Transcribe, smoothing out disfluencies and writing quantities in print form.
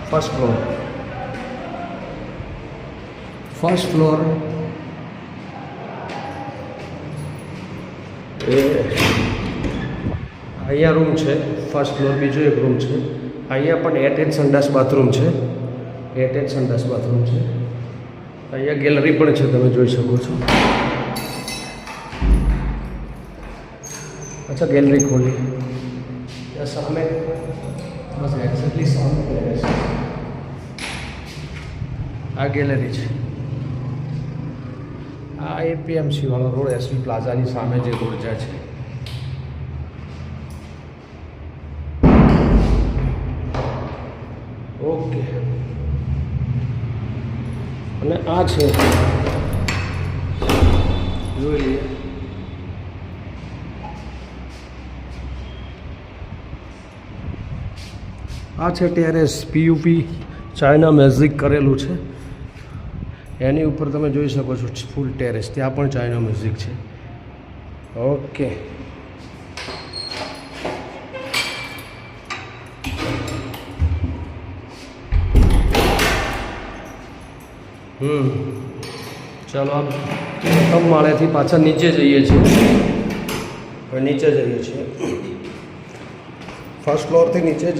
First floor એ અહીંયા room છે. First floor બીજો એક રૂમ છે. અહીંયા પણ એટેચ સંડાસ બાથરૂમ છે. અહીંયા ગેલેરી પણ છે, તમે જોઈ શકો છો. અચ્છા, ગેલેરી ખોલી ત્યાં સામે, બસ એક્ઝેક્ટલી સામે ગેલેરી છે. આ ગેલેરી છે. આ એપીએમસી વાળો રોડ, એસવી પ્લાઝાની સામે જે રોડ જાય છે. ઓકે, અને આ છે, જોઈ લઈએ. આ છે ટેરેસ. પીયુપી ચાઇના મેઝિક કરેલું છે. એની ઉપર તમે જોઈ શકો છો ફૂલ ટેરેસ. ત્યાં પણ ચાઇના મ્યુઝિક છે. ઓકે, ચાલો આમ પ્રથમ માળેથી પાછા નીચે જઈએ છીએ. હવે નીચે જઈએ છીએ. ફર્સ્ટ ફ્લોરથી નીચે